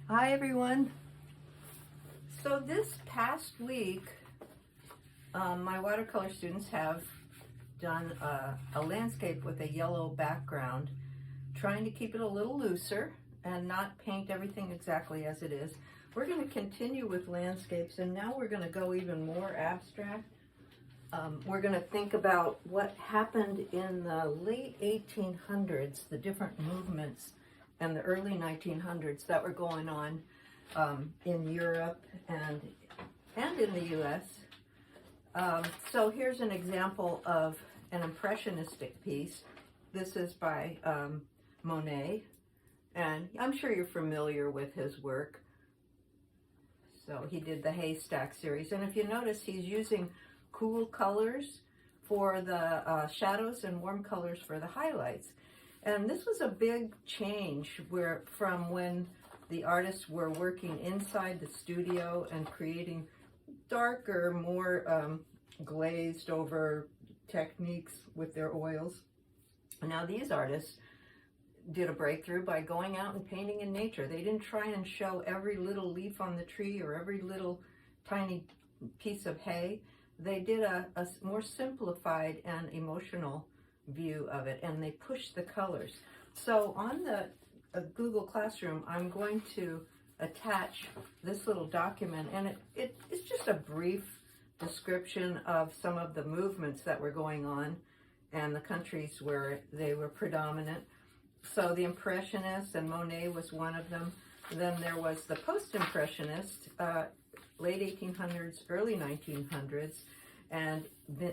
Hi everyone. So this past week, my watercolor students have done a landscape with a yellow background, trying to keep it a little looser and not paint everything exactly as it is. We're going to continue with landscapes, and now we're going to go even more abstract. We're going to think about what happened in the late 1800s, the different movements, and the early 1900s that were going on in Europe and in the US. So here's an example of an impressionistic piece. This is by Monet, and I'm sure you're familiar with his work. So he did the Haystack series, and if you notice, he's using cool colors for the shadows and warm colors for the highlights. And this was a big change from when the artists were working inside the studio and creating darker, more glazed over techniques with their oils. And now these artists did a breakthrough by going out and painting in nature. They didn't try and show every little leaf on the tree or every little tiny piece of hay. They did a more simplified and emotional view of it, and they pushed the colors. So on the Google Classroom, I'm going to attach this little document, and it's just a brief description of some of the movements that were going on and the countries where they were predominant. So the Impressionists, and Monet was one of them. Then there was the Post-Impressionist, late 1800s, early 1900s, and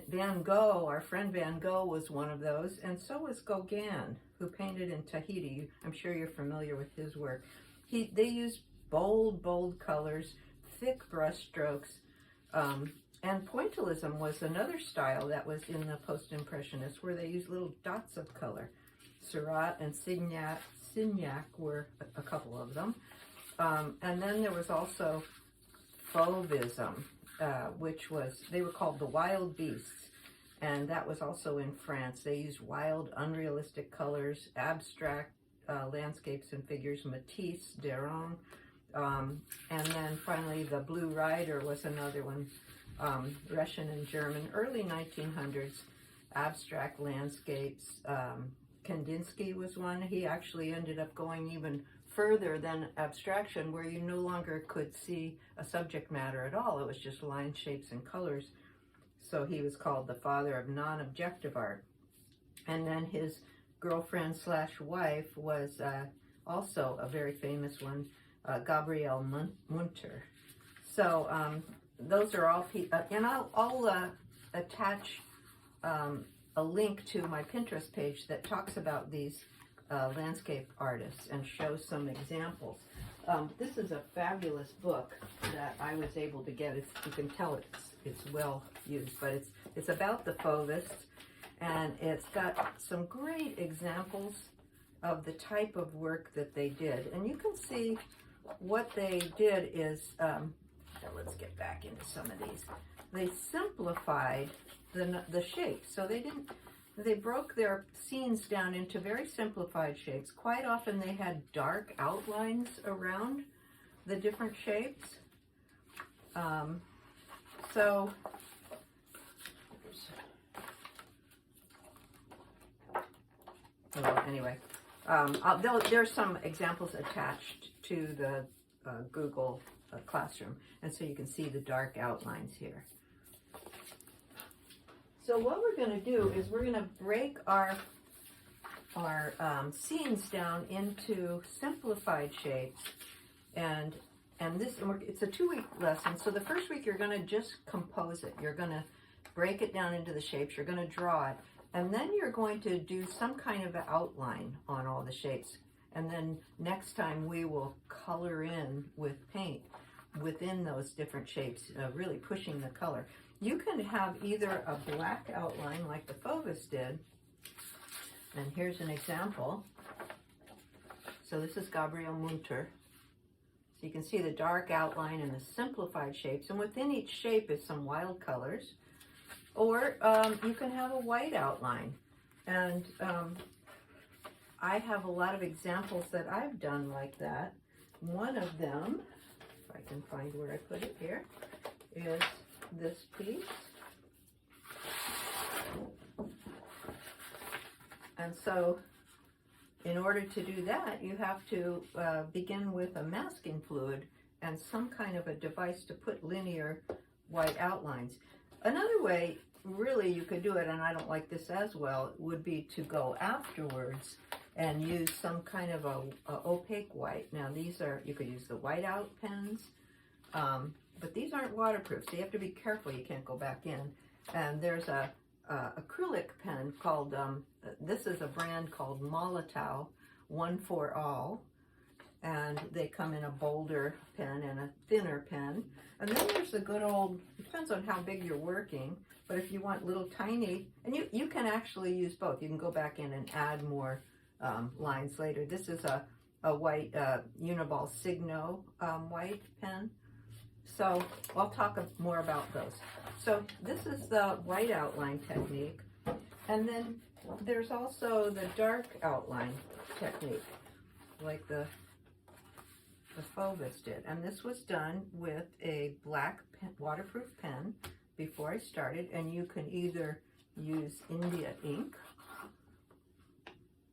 Van Gogh, our friend Van Gogh, was one of those, and so was Gauguin, who painted in Tahiti. I'm sure you're familiar with his work. They used bold colors, thick brush strokes, and pointillism was another style that was in the Post-Impressionists, where they used little dots of color. Seurat and Signac were a couple of them. And then there was also Fauvism, which they were called the Wild Beasts, and that was also in France. They used wild, unrealistic colors, abstract landscapes and figures, Matisse, Derain, and then finally the Blue Rider was another one, Russian and German, early 1900s, abstract landscapes. Kandinsky was one. He actually ended up going even further than abstraction, where you no longer could see a subject matter at all. It was just lines, shapes, and colors. So he was called the father of non-objective art. And then his girlfriend slash wife was also a very famous one, Gabriele Munter. So those are all people, and I'll attach a link to my Pinterest page that talks about these landscape artists and shows some examples. This is a fabulous book that I was able to get. You can tell it's well used, but it's about the Fauvists, and it's got some great examples of the type of work that they did. And you can see what they did is, let's get back into some of these. They simplified the shapes. So they broke their scenes down into very simplified shapes. Quite often they had dark outlines around the different shapes. Anyway, there's some examples attached to the Google Classroom, and so you can see the dark outlines here. So what we're going to do is we're going to break our scenes down into simplified shapes, and it's a 2-week lesson. So the first week you're going to just compose it. You're going to break it down into the shapes. You're going to draw it, and then you're going to do some kind of outline on all the shapes. And then next time we will color in with paint within those different shapes, really pushing the color. You can have either a black outline like the Fauvists did, and here's an example. So this is Gabriele Munter. So you can see the dark outline and the simplified shapes, and within each shape is some wild colors. Or you can have a white outline. And I have a lot of examples that I've done like that. one of them, if I can find where I put it here, is this piece. And so in order to do that, you have to begin with a masking fluid and some kind of a device to put linear white outlines. Another way, really, you could do it, and I don't like this as well, would be to go afterwards and use some kind of a opaque white. Now these are, you could use the whiteout pens, but these aren't waterproof, so you have to be careful you can't go back in. And there's a acrylic pen called, this is a brand called Molotow 1-for-all, and they come in a bolder pen and a thinner pen. And then there's the good old, it depends on how big you're working, but if you want little tiny, and you can actually use both. You can go back in and add more lines later. This is a white Uniball Signo white pen. So I'll talk more about those. So this is the white outline technique. And then there's also the dark outline technique, like the Fauves did. And this was done with a black pen, waterproof pen before I started. And you can either use India ink,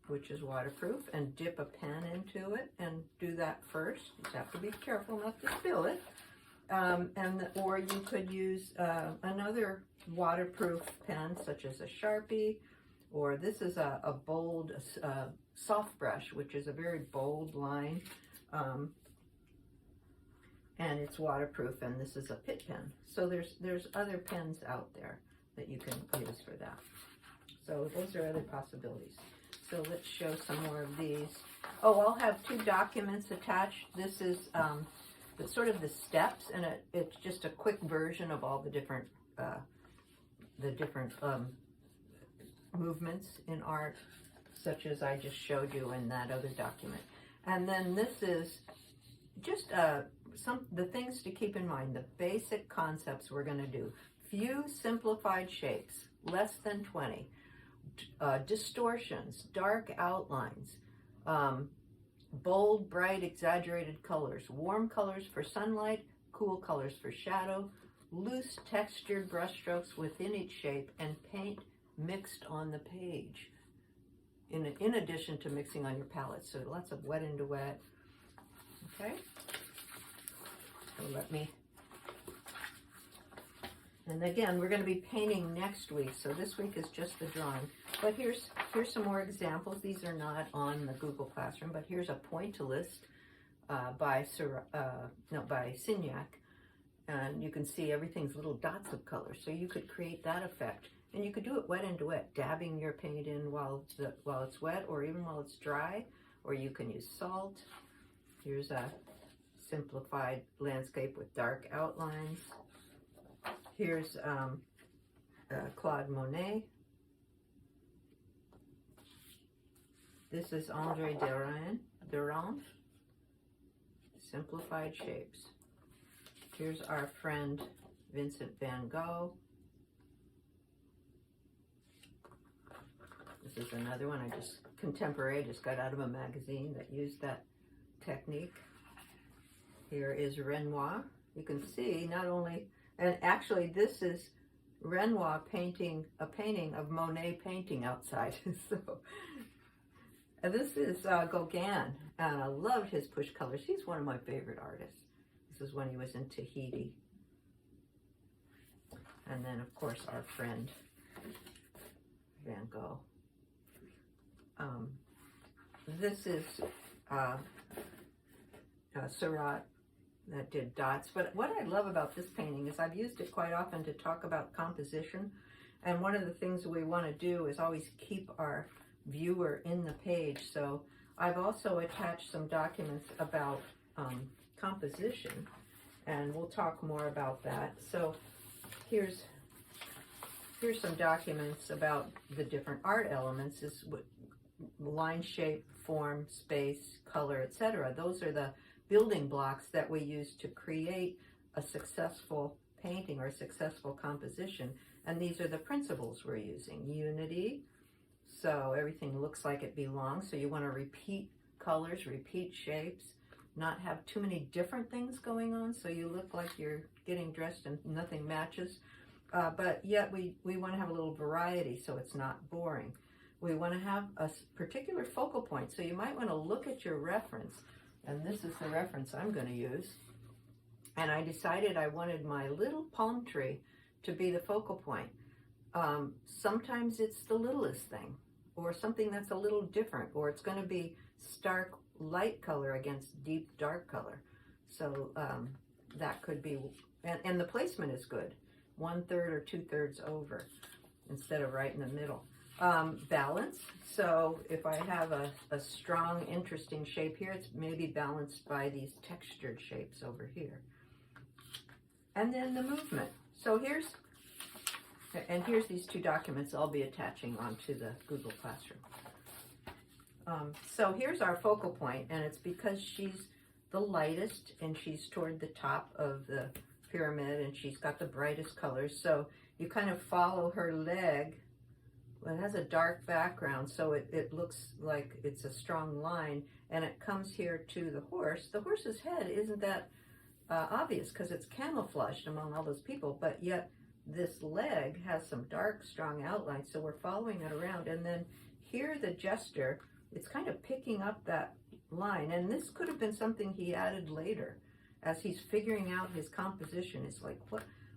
which is waterproof, and dip a pen into it and do that first. You just have to be careful not to spill it. Or you could use another waterproof pen, such as a Sharpie, or this is a bold soft brush, which is a very bold line, and it's waterproof, and this is a Pitt pen. So there's other pens out there that you can use for that. So those are other possibilities. So let's show some more of these. Oh, I'll have 2 documents attached. This is it's sort of the steps, and it's just a quick version of all the different movements in art, such as I just showed you in that other document. And then this is just the things to keep in mind, the basic concepts we're going to do. Few simplified shapes, less than 20. Distortions, dark outlines, bold, bright, exaggerated colors, warm colors for sunlight, cool colors for shadow, loose textured brushstrokes within each shape, and paint mixed on the page, in addition to mixing on your palette. So lots of wet into wet. Okay, so and again, we're going to be painting next week, so this week is just the drawing. But here's some more examples. These are not on the Google Classroom, but here's a pointillist by Signac, and you can see everything's little dots of color. So you could create that effect, and you could do it wet into wet, dabbing your paint in while it's wet, or even while it's dry, or you can use salt. Here's a simplified landscape with dark outlines. Here's Claude Monet. This is André Durand, simplified shapes. Here's our friend Vincent van Gogh. This is another one, contemporary, just got out of a magazine that used that technique. Here is Renoir. You can see not only, and actually this is Renoir painting a painting of Monet painting outside. So this is Gauguin, and I loved his push colors. He's one of my favorite artists. This is when he was in Tahiti. And then of course our friend Van Gogh. This is Seurat that did dots. But what I love about this painting is I've used it quite often to talk about composition. And one of the things we want to do is always keep our viewer in the page. So I've also attached some documents about composition, and we'll talk more about that. So here's some documents about the different art elements. Is what line, shape, form, space, color, etc. Those are the building blocks that we use to create a successful painting or a successful composition. And these are the principles we're using. Unity, so everything looks like it belongs. So you want to repeat colors, repeat shapes. not have too many different things going on, so you look like you're getting dressed and nothing matches. But yet we want to have a little variety so it's not boring. We want to have a particular focal point, so you might want to look at your reference, and this is the reference I'm going to use. And I decided I wanted my little palm tree to be the focal point. Sometimes it's the littlest thing, or something that's a little different, or it's going to be stark light color against deep dark color. So that could be, and the placement is good, 1/3 or 2/3 over instead of right in the middle. Balance, so if I have a strong, interesting shape here, it's maybe balanced by these textured shapes over here. And then the movement. So here's these two documents I'll be attaching onto the Google Classroom. So here's our focal point, and it's because she's the lightest and she's toward the top of the pyramid and she's got the brightest colors. So you kind of follow her leg. Well, it has a dark background, so it looks like it's a strong line, and it comes here to the horse. The horse's head isn't that obvious because it's camouflaged among all those people, but yet this leg has some dark, strong outlines, so we're following it around. And then here the jester, it's kind of picking up that line, and this could have been something he added later as he's figuring out his composition. It's like,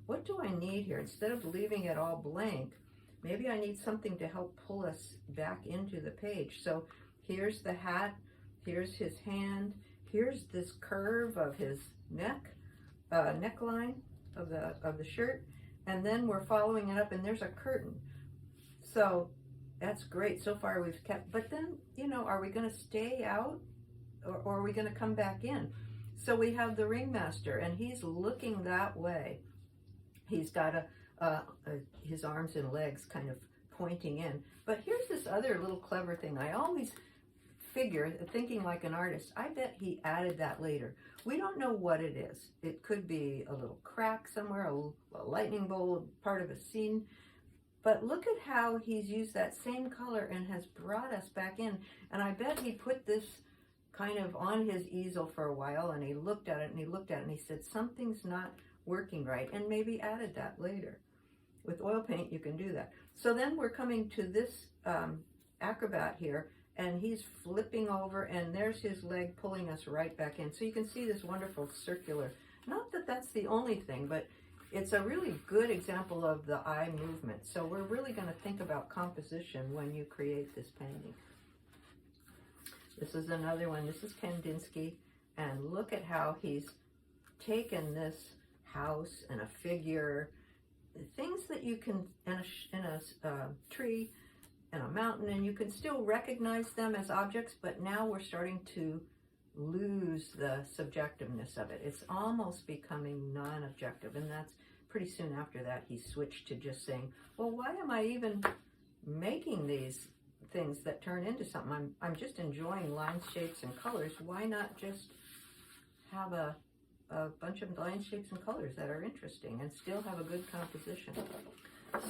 what do I need here? Instead of leaving it all blank, maybe I need something to help pull us back into the page. So here's the hat, here's his hand, here's this curve of his neckline of the shirt, and then we're following it up, and there's a curtain. So that's great. So far we've kept, but then, you know, are we going to stay out or are we going to come back in? So we have the ringmaster, and he's looking that way. He's got his arms and legs kind of pointing in. But here's this other little clever thing. I always figure, thinking like an artist, I bet he added that later. We don't know what it is. It could be a little crack somewhere, a lightning bolt, part of a scene. But look at how he's used that same color and has brought us back in. And I bet he put this kind of on his easel for a while, and he looked at it and he looked at it and he said, something's not working right, and maybe added that later. With oil paint, you can do that. So then we're coming to this acrobat here, and he's flipping over, and there's his leg pulling us right back in. So you can see this wonderful circular, not that that's the only thing, but it's a really good example of the eye movement. So we're really going to think about composition when you create this painting. This is another one. This is Kandinsky, and look at how he's taken this house and a figure, things that you can, in a tree and a mountain, and you can still recognize them as objects, but now we're starting to lose the subjectiveness of it. It's almost becoming non-objective, and that's pretty soon after that he switched to just saying, well, why am I even making these things that turn into something? I'm just enjoying lines, shapes, and colors. Why not just have a bunch of lines, shapes, and colors that are interesting and still have a good composition?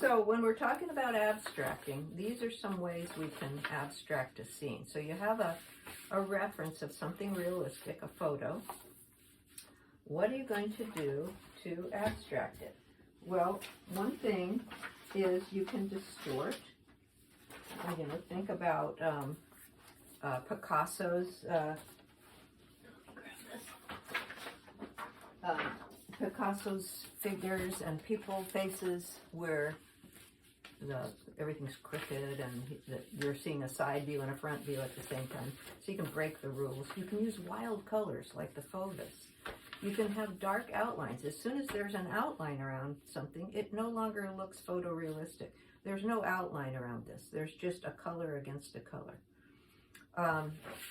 So when we're talking about abstracting, these are some ways we can abstract a scene. So you have a reference of something realistic, a photo. What are you going to do to abstract it? Well, one thing is you can distort. You know, think about Picasso's Picasso's figures and people faces where everything's crooked and you're seeing a side view and a front view at the same time. So you can break the rules. You can use wild colors like the Fauves. You can have dark outlines. As soon as there's an outline around something, it no longer looks photorealistic. There's no outline around this. There's just a color against a color.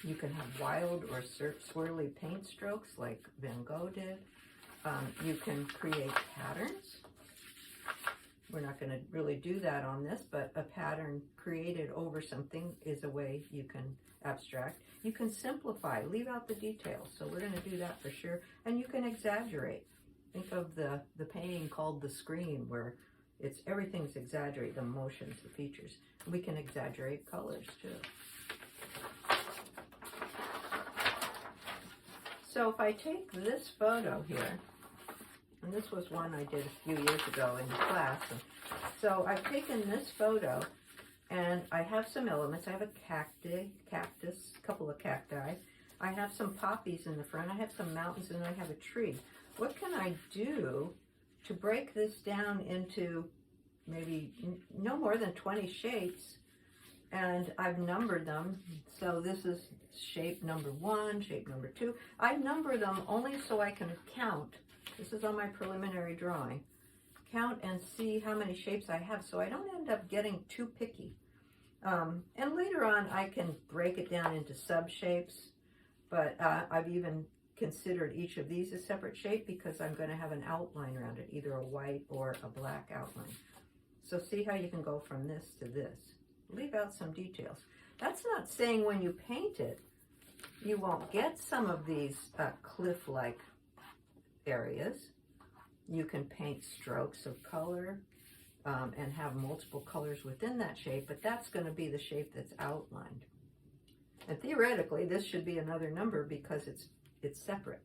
You can have wild or swirly paint strokes like Van Gogh did. You can create patterns. We're not going to really do that on this, but a pattern created over something is a way you can abstract. You can simplify, leave out the details. So we're going to do that for sure. And you can exaggerate. Think of the painting called The Scream, where everything's exaggerated, the motions, the features. We can exaggerate colors too. So if I take this photo here, and this was one I did a few years ago in class. So I've taken this photo and I have some elements. I have a cactus, a couple of cacti. I have some poppies in the front. I have some mountains and I have a tree. What can I do to break this down into maybe no more than 20 shapes? And I've numbered them. So this is shape number 1, shape number 2. I number them only so I can count. This is on my preliminary drawing. Count and see how many shapes I have so I don't end up getting too picky. And later on I can break it down into sub-shapes, but I've even considered each of these a separate shape because I'm going to have an outline around it, either a white or a black outline. So see how you can go from this to this. Leave out some details. That's not saying when you paint it, you won't get some of these cliff-like areas. You can paint strokes of color and have multiple colors within that shape, but that's going to be the shape that's outlined. And theoretically, this should be another number because it's separate.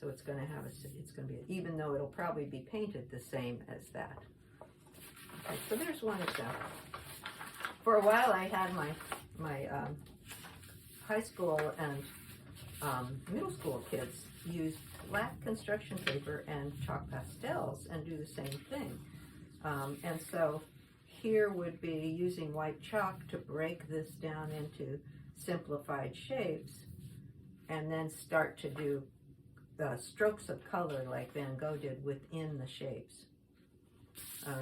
So it's going to have it's going to be, even though it'll probably be painted the same as that. Okay, so there's one example. For a while, I had my high school and middle school kids use black construction paper and chalk pastels and do the same thing. And so here would be using white chalk to break this down into simplified shapes and then start to do strokes of color like Van Gogh did within the shapes.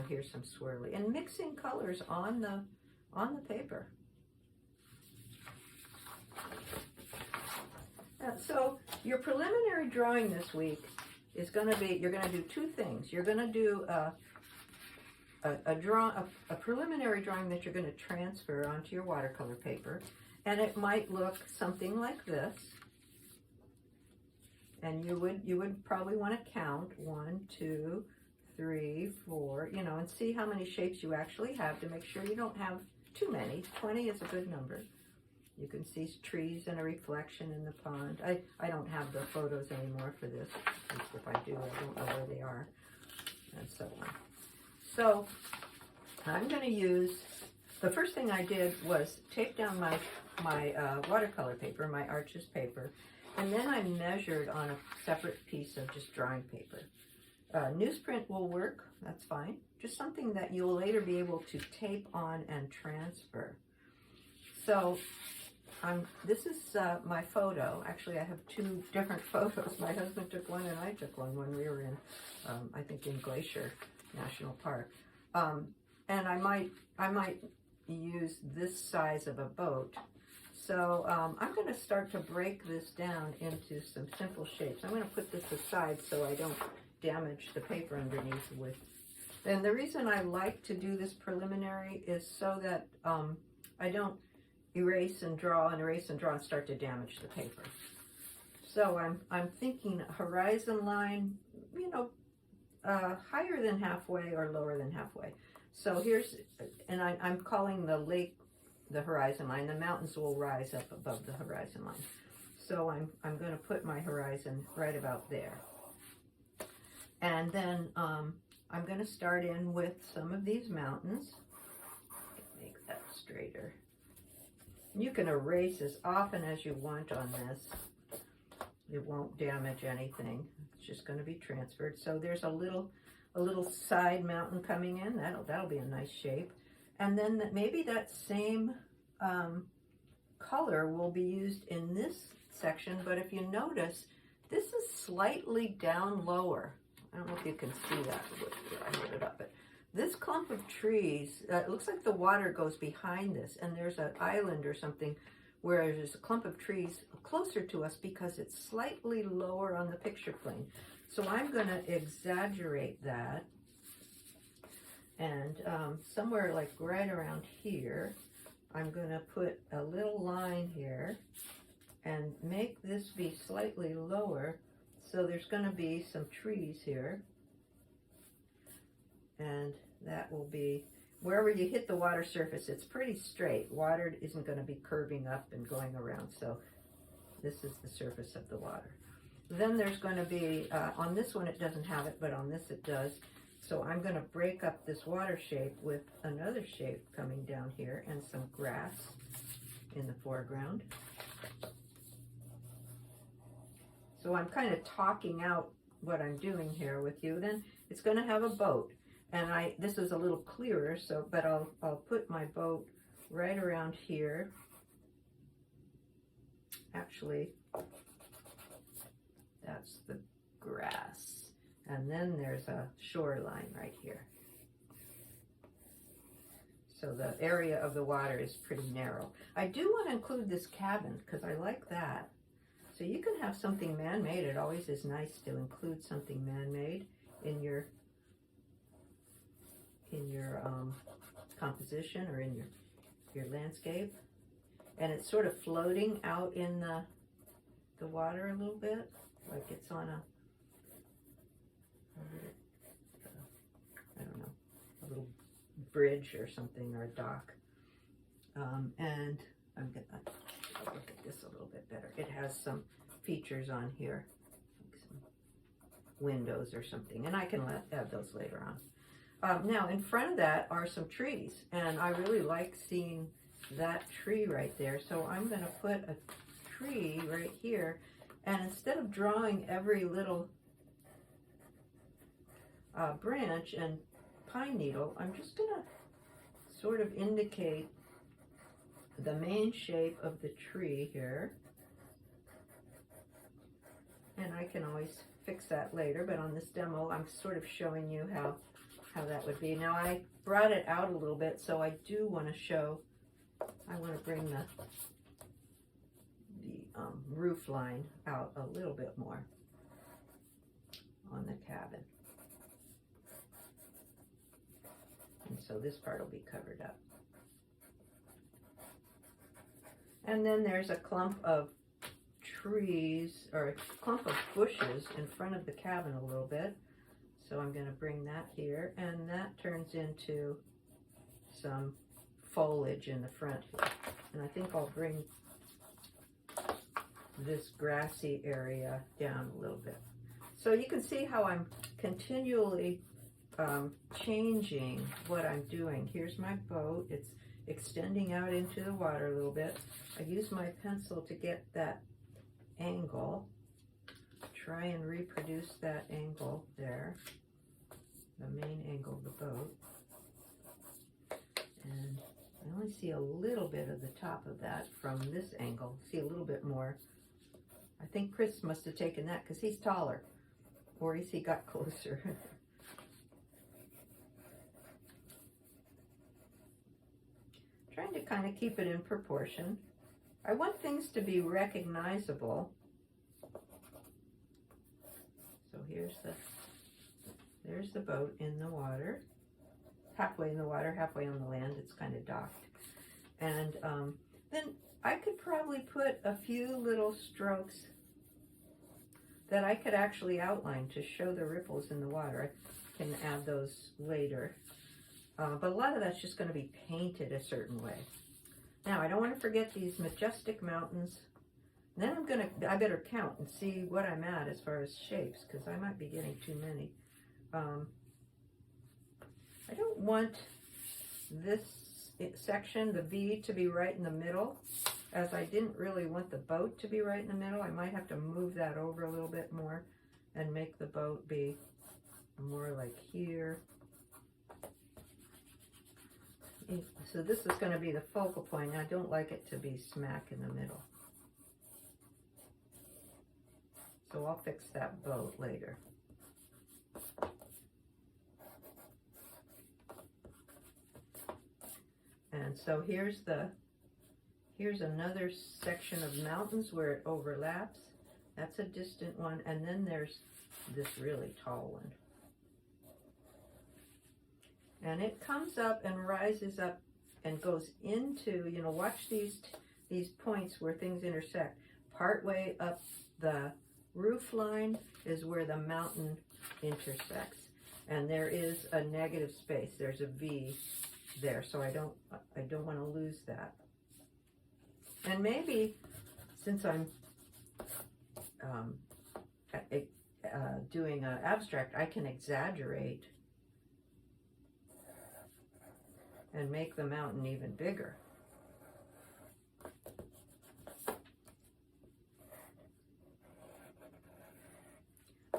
Here's some swirly. And mixing colors on the paper. So your preliminary drawing this week is going to be, you're going to do two things. You're going to do a preliminary drawing that you're going to transfer onto your watercolor paper, and it might look something like this. And you would probably want to count 1, 2, 3, 4, you know, and see how many shapes you actually have to make sure you don't have too many. 20 is a good number. You can see trees and a reflection in the pond. I don't have the photos anymore for this. If I do, I don't know where they are, and so on. So I'm going to use, the first thing I did was take down my watercolor paper, my Arches paper, and then I measured on a separate piece of just drawing paper. Newsprint will work, that's fine. Just something that you'll later be able to tape on and transfer. So this is my photo. Actually, I have 2 different photos. My husband took one and I took one when we were in, I think in Glacier National Park. And I might use this size of a boat. So I'm going to start to break this down into some simple shapes. I'm going to put this aside so I don't damage the paper underneath with. And the reason I like to do this preliminary is so that I don't erase and draw and start to damage the paper. So I'm thinking horizon line, you know, higher than halfway or lower than halfway. So here's, and I'm calling the lake the horizon line. The mountains will rise up above the horizon line. So I'm going to put my horizon right about there. And then I'm going to start in with some of these mountains. Make that straighter. You can erase as often as you want on this. It won't damage anything. It's just going to be transferred. So there's a little side mountain coming in. That'll be a nice shape. And then maybe that same color will be used in this section. But if you notice, this is slightly down lower. I don't know if you can see that. I hold it up. But this clump of trees, it looks like the water goes behind this, and there's an island or something where there's a clump of trees closer to us because it's slightly lower on the picture plane. So I'm going to exaggerate that, and somewhere like right around here, I'm going to put a little line here and make this be slightly lower. So there's going to be some trees here, and that will be, wherever you hit the water surface, it's pretty straight. Water isn't going to be curving up and going around, so this is the surface of the water. then there's going to be, on this one it doesn't have it, but on this it does. So I'm going to break up this water shape with another shape coming down here and some grass in the foreground. So I'm kind of talking out what I'm doing here with you. Then it's going to have a boat, and this is a little clearer, so but I'll put my boat right around here. Actually, that's the grass, and then there's a shoreline right here. So the area of the water is pretty narrow. I do want to include this cabin because I like that. So you can have something man-made. It always is nice to include something man-made in your composition or in your landscape. And it's sort of floating out in the water a little bit, like it's on I don't know, a little bridge or something, or a dock. And I'm gonna look at this a little bit better. It has some features on here, like some windows or something, and I can add those later on. Now in front of that are some trees, and I really like seeing that tree right there. So I'm going to put a tree right here, and instead of drawing every little branch and pine needle, I'm just going to sort of indicate the main shape of the tree here. And I can always fix that later, but on this demo I'm sort of showing you how that would be. Now I brought it out a little bit, so I do want to show, I want to bring the roof line out a little bit more on the cabin. And so this part will be covered up. And then there's a clump of trees, or a clump of bushes in front of the cabin a little bit. So I'm going to bring that here, and that turns into some foliage in the front here. And I think I'll bring this grassy area down a little bit. So you can see how I'm continually changing what I'm doing. Here's my boat. It's extending out into the water a little bit. I use my pencil to get that angle. Try and reproduce that angle there, the main angle of the boat. And I only see a little bit of the top of that from this angle. See a little bit more. I think Chris must have taken that because he's taller, or he got closer. Trying to kind of keep it in proportion. I want things to be recognizable. So there's the boat in the water, halfway in the water, halfway on the land. It's kind of docked. And then I could probably put a few little strokes that I could actually outline to show the ripples in the water. I can add those later. But a lot of that's just going to be painted a certain way. Now, I don't want to forget these majestic mountains. Then I better count and see what I'm at as far as shapes, because I might be getting too many. I don't want this section, the V, to be right in the middle, as I didn't really want the boat to be right in the middle. I might have to move that over a little bit more and make the boat be more like here. So this is going to be the focal point. I don't like it to be smack in the middle. So I'll fix that boat later. And so here's another section of mountains where it overlaps. That's a distant one. And then there's this really tall one. And it comes up and rises up and goes into, watch these points where things intersect. Partway up the roof line is where the mountain intersects. And there is a negative space. There's a V there, so I don't want to lose that. And maybe, since I'm doing an abstract, I can exaggerate and make the mountain even bigger.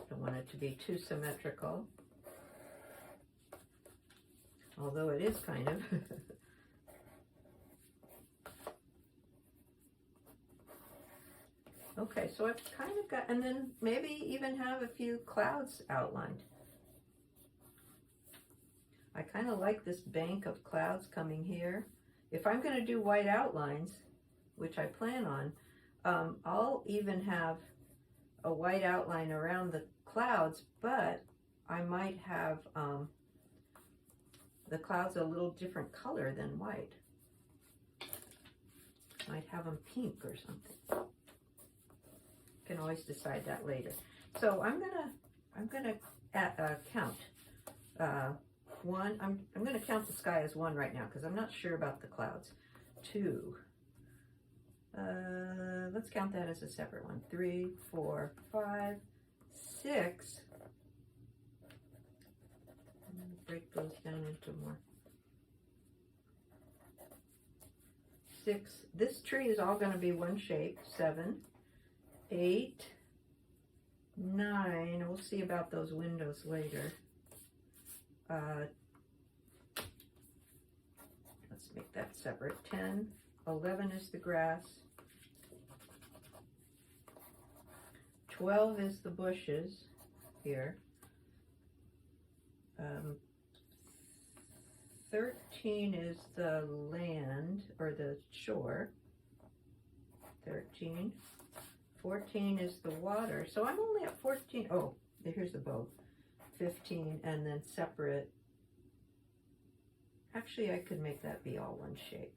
Don't want it to be too symmetrical, although it is kind of. Okay, so I've kind of got, and then maybe even have a few clouds outlined. I kind of like this bank of clouds coming here. If I'm going to do white outlines, which I plan on, I'll even have a white outline around the clouds, but I might have the clouds a little different color than white. Might have them pink or something. Can always decide that later. So I'm gonna count one. I'm gonna count the sky as one right now because I'm not sure about the clouds. 2. Let's count that as a separate one. 3, 4, 5, 6. I'm gonna break those down into more. 6. This tree is all gonna be one shape. 7. 8, 9, we'll see about those windows later. Let's make that separate. 10, 11 is the grass. 12 is the bushes here. 13 is the land or the shore. 13. 14 is the water, so I'm only at 14. Oh, here's the boat. 15, and then separate. Actually, I could make that be all one shape.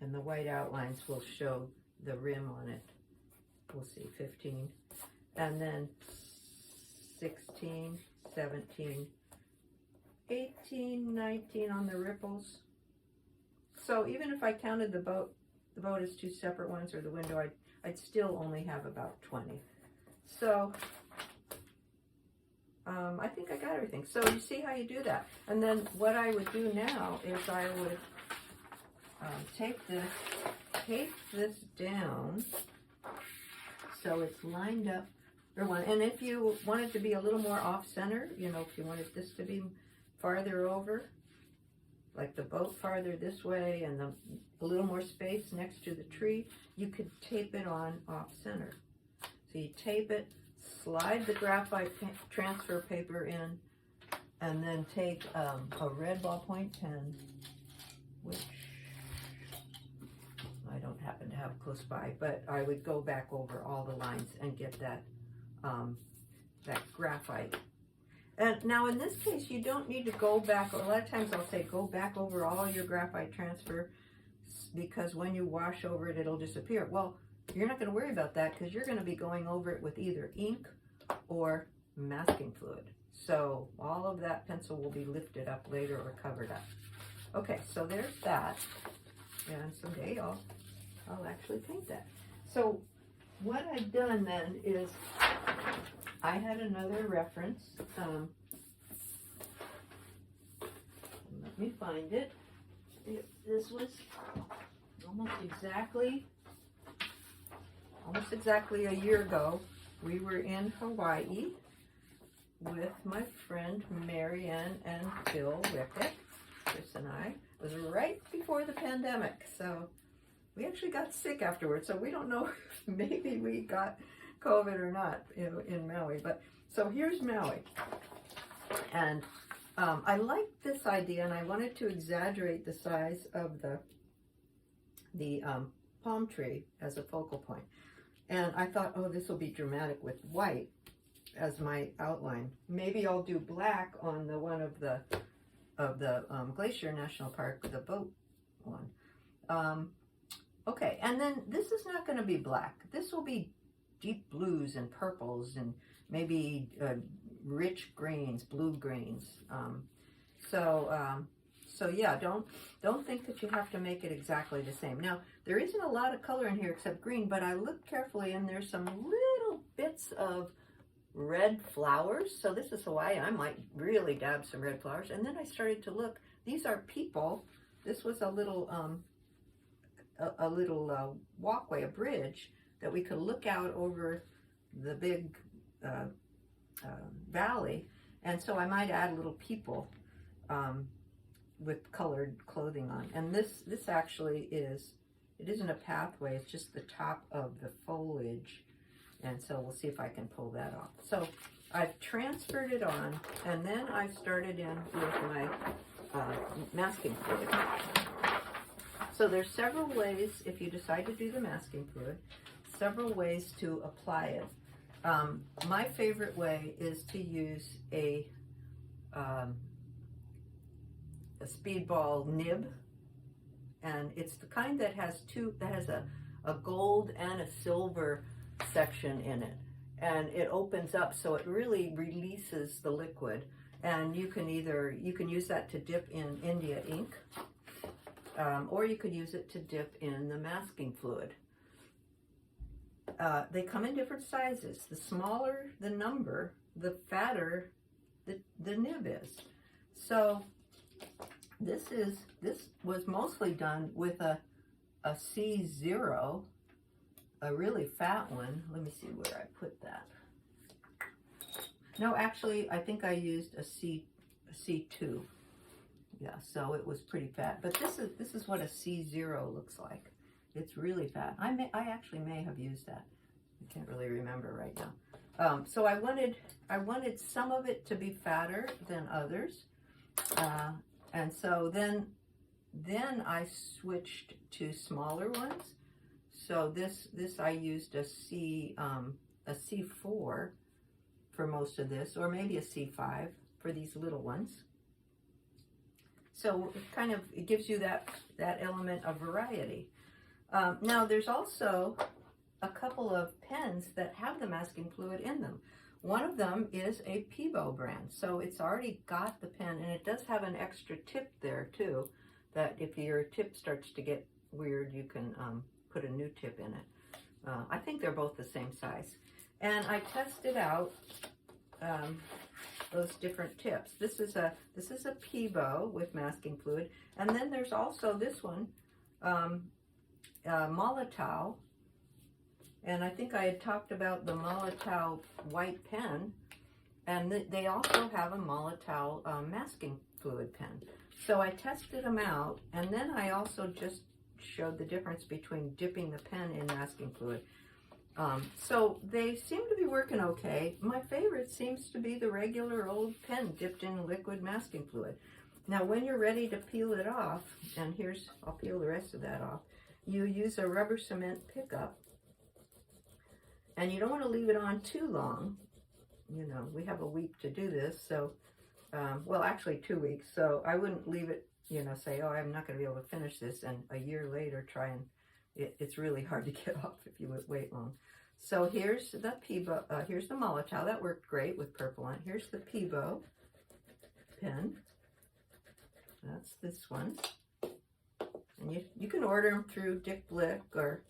And the white outlines will show the rim on it. We'll see, 15. And then 16, 17, 18, 19 on the ripples. So even if I counted the boat as 2 separate ones, or the window, I'd still only have about 20. So I think I got everything. So you see how you do that. And then what I would do now is I would tape this down so it's lined up for one. And if you want it to be a little more off center, you know, if you wanted this to be farther over, like the boat farther this way and a little more space next to the tree, you could tape it on off center. So you tape it, slide the graphite transfer paper in, and then take a red ballpoint pen, which I don't happen to have close by, but I would go back over all the lines and get that that graphite. And now in this case, you don't need to go back. A lot of times I'll say go back over all your graphite transfer because when you wash over it, it'll disappear. Well, you're not going to worry about that because you're going to be going over it with either ink or masking fluid. So all of that pencil will be lifted up later or covered up. Okay, so there's that. And someday I'll actually paint that. So what I've done then is I had another reference. Let me find it. This was almost exactly a year ago. We were in Hawaii with my friend Marianne and Bill Wickett, Chris and I. It was right before the pandemic, so we actually got sick afterwards. So we don't know if maybe we got COVID or not in Maui. But so here's Maui, and I liked this idea, and I wanted to exaggerate the size of the palm tree as a focal point. And I thought, oh, this will be dramatic with white as my outline. Maybe I'll do black on the one of the Glacier National Park, the boat one. Okay, and then this is not going to be black. This will be deep blues and purples and maybe rich greens, blue greens. So yeah, don't think that you have to make it exactly the same. Now, there isn't a lot of color in here except green, but I looked carefully and there's some little bits of red flowers. So this is Hawaii. I might really dab some red flowers. And then I started to look. These are people. This was a little walkway, a bridge that we could look out over the big valley. And so I might add little people with colored clothing on. And this actually is, it isn't a pathway, it's just the top of the foliage. And so we'll see if I can pull that off. So I've transferred it on, and then I started in with my masking fluid. So there's several ways, if you decide to do the masking fluid, several ways to apply it. My favorite way is to use a speedball nib, and it's the kind that has a gold and a silver section in it, and it opens up so it really releases the liquid. And you can use that to dip in India ink, or you could use it to dip in the masking fluid. They come in different sizes. The smaller the number, the fatter the nib is. So this was mostly done with a C0, a really fat one. Let me see where I put that. No, actually, I think I used a C2. Yeah, so it was pretty fat. But this is what a C0 looks like. It's really fat. I actually may have used that. I can't really remember right now. So I wanted some of it to be fatter than others, and so then I switched to smaller ones. So this I used a C4 for most of this, or maybe a C5 for these little ones. So it gives you that element of variety. Now there's also a couple of pens that have the masking fluid in them. One of them is a Peebo brand, so it's already got the pen, and it does have an extra tip there too, that if your tip starts to get weird, you can put a new tip in it. I think they're both the same size. And I tested out those different tips. This is a Peebo with masking fluid, and then there's also this one, Molotow. And I think I had talked about the Molotow white pen, and they also have a Molotow masking fluid pen. So I tested them out, and then I also just showed the difference between dipping the pen in masking fluid. So they seem to be working okay. My favorite seems to be the regular old pen dipped in liquid masking fluid. Now when you're ready to peel it off, and I'll peel the rest of that off, you use a rubber cement pickup. And you don't want to leave it on too long. You know, we have a week to do this, so, well, actually 2 weeks. So I wouldn't leave it, say, oh, I'm not going to be able to finish this, and a year later try and, it's really hard to get off if you wait long. So here's the Peebo, here's the Molotow. That worked great with purple on. Here's the Peebo pen. That's this one. And you can order them through Dick Blick, or,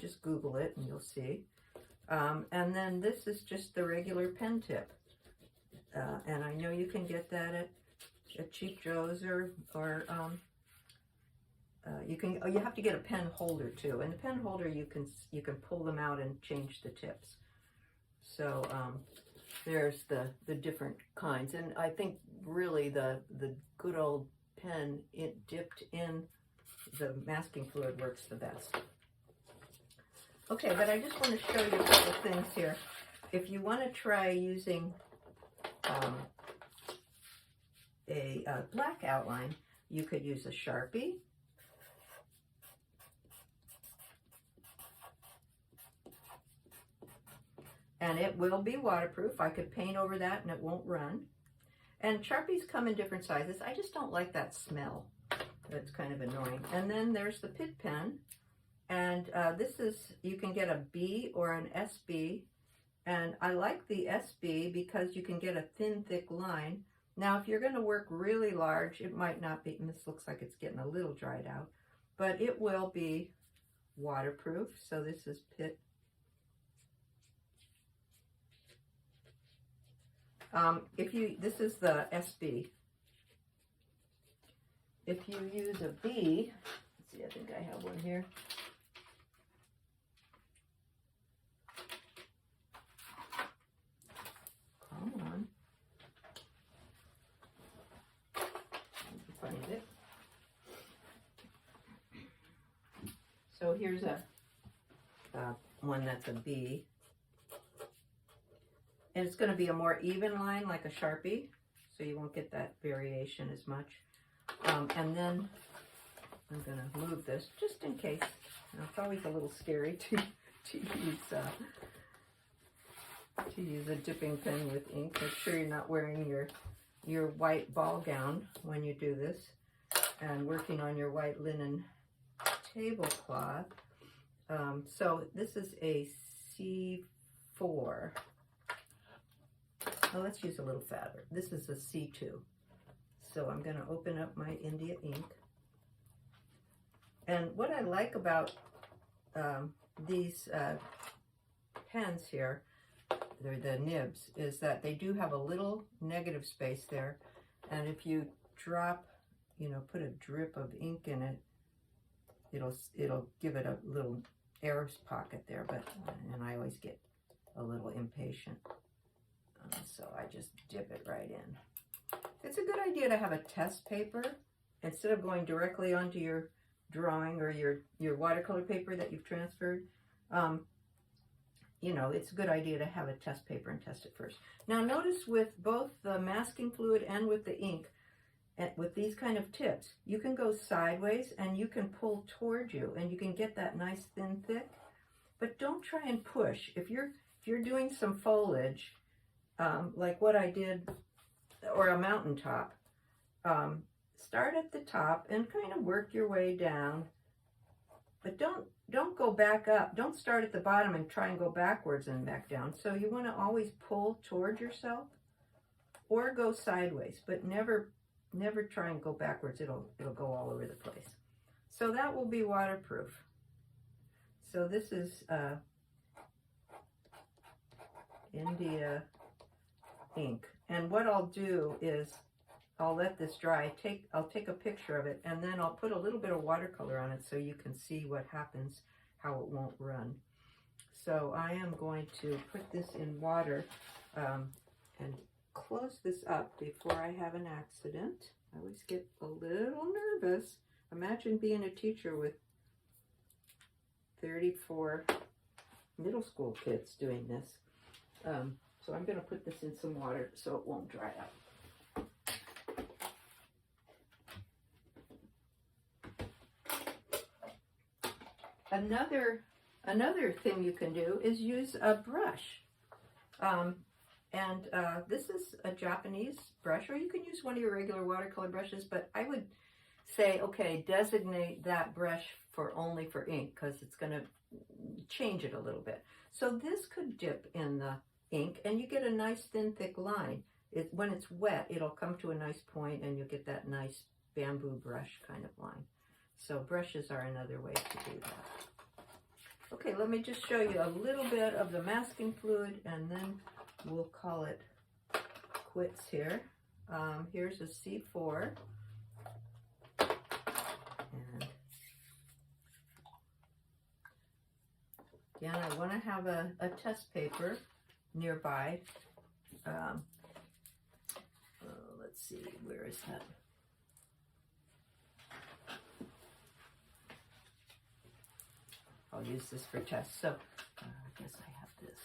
just Google it and you'll see. And then this is just the regular pen tip. And I know you can get that at Cheap Joe's, or you have to get a pen holder too. And the pen holder, you can pull them out and change the tips. So there's the different kinds. And I think really the good old pen, it dipped in the masking fluid, works the best. Okay, but I just want to show you a couple of things here. If you want to try using a black outline, you could use a Sharpie. And it will be waterproof. I could paint over that and it won't run. And Sharpies come in different sizes. I just don't like that smell. That's kind of annoying. And then there's the Pitt pen. And you can get a B or an SB. And I like the SB because you can get a thin, thick line. Now, if you're going to work really large, it might not be, and this looks like it's getting a little dried out, but it will be waterproof. So this is Pitt This is the SB. If you use a B, let's see, I think I have one here. Come on. Find it. So here's a one that's a B. And it's going to be a more even line like a Sharpie, so you won't get that variation as much. And then I'm going to move this just in case. You know, it's always a little scary to use a dipping pen with ink. Make sure you're not wearing your white ball gown when you do this, and working on your white linen tablecloth. So this is a C4. Well, let's use a little fatter. This is a C2. So I'm going to open up my India ink. And what I like about these pens here, they're the nibs, is that they do have a little negative space there. And if you drop, you know, put a drip of ink in it, it'll give it a little air pocket there. And I always get a little impatient. So I just dip it right in. It's a good idea to have a test paper instead of going directly onto your drawing or your watercolor paper that you've transferred. You know, it's a good idea to have a test paper and test it first. Now notice with both the masking fluid and with the ink, with these kind of tips, you can go sideways and you can pull towards you and you can get that nice thin thick, but don't try and push. If you're doing some foliage, like what I did, or a mountaintop, start at the top and kind of work your way down, but don't go back up. Don't start at the bottom and try and go backwards and back down. So you want to always pull toward yourself or go sideways, but never try and go backwards. It'll go all over the place. So that will be waterproof. So this is India ink, and what I'll do is I'll let this dry. I'll take a picture of it, and then I'll put a little bit of watercolor on it so you can see what happens, how it won't run. So I am going to put this in water and close this up before I have an accident. I always get a little nervous. Imagine being a teacher with 34 middle school kids doing this. So I'm going to put this in some water so it won't dry out. Another thing you can do is use a brush. This is a Japanese brush, or you can use one of your regular watercolor brushes, but I would say, okay, designate that brush only for ink, because it's going to change it a little bit. So this could dip in the ink and you get a nice thin thick line. When it's wet, it'll come to a nice point and you'll get that nice bamboo brush kind of line. So brushes are another way to do that. Okay, let me just show you a little bit of the masking fluid and then we'll call it quits here. Here's a C4. And again, I want to have a test paper nearby. Let's see, where is that? I'll use this for test. So I guess I have this.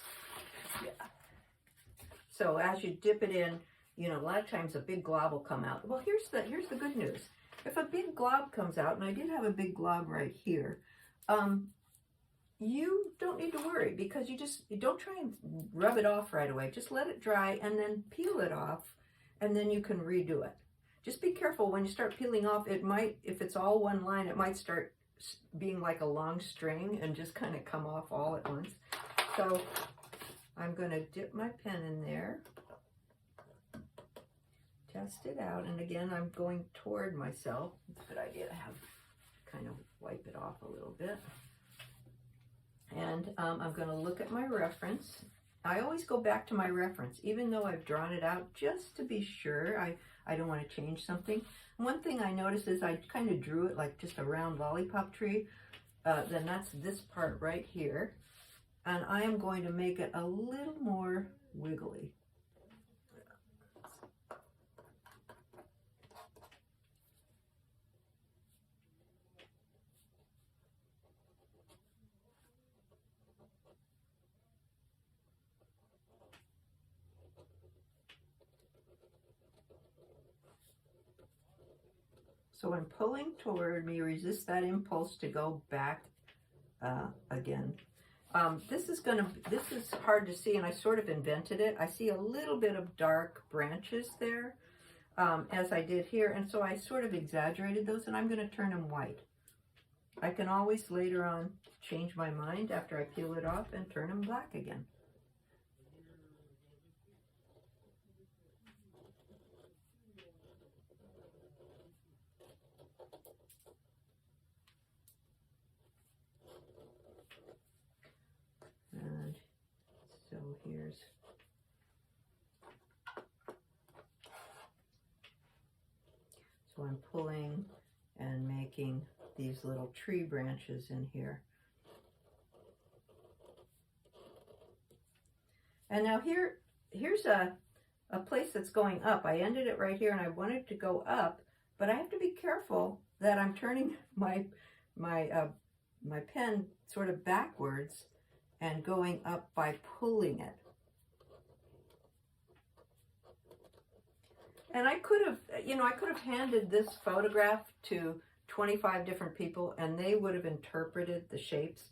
Yeah. So as you dip it in, you know, a lot of times a big glob will come out. Well, here's the good news. If a big glob comes out, and I did have a big glob right here, you don't need to worry, because you don't try and rub it off right away. Just let it dry and then peel it off, and then you can redo it. Just be careful when you start peeling off. It might, if it's all one line, it might start being like a long string and just kind of come off all at once. So I'm going to dip my pen in there, test it out, and again I'm going toward myself. It's a good idea to have kind of wipe it off a little bit. And I'm going to look at my reference, I always go back to my reference, even though I've drawn it out just to be sure. I don't want to change something. One thing I noticed is I kind of drew it like just a round lollipop tree. Then that's this part right here. And I am going to make it a little more wiggly. So I'm pulling toward me, resist that impulse to go back again. This is hard to see, and I sort of invented it. I see a little bit of dark branches there, as I did here, and so I sort of exaggerated those, and I'm going to turn them white. I can always later on change my mind after I peel it off and turn them black again. And so here's so I'm pulling and making these little tree branches in here. And now here's a place that's going up. I ended it right here and I wanted to go up, but I have to be careful that I'm turning my pen sort of backwards and going up by pulling it. And I could have handed this photograph to 25 different people and they would have interpreted the shapes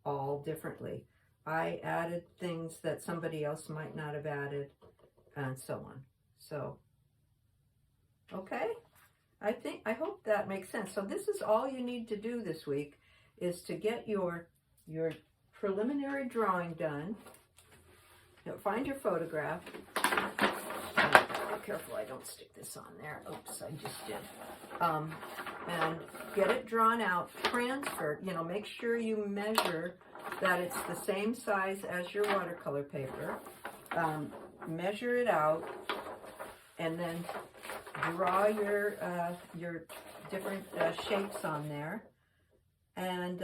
all differently. I added things that somebody else might not have added, and so on. So, okay, I hope that makes sense. So this is all you need to do this week, is to get your preliminary drawing done. Find your photograph. Be careful I don't stick this on there. Oops, I just did. And get it drawn out, transfer, make sure you measure that it's the same size as your watercolor paper. Measure it out, and then draw your different shapes on there, and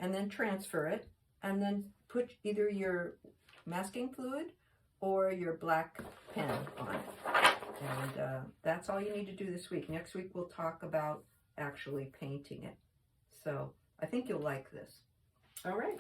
then transfer it, and then put either your masking fluid or your black pen on it. And that's all you need to do this week. Next week we'll talk about actually painting it. So I think you'll like this. All right.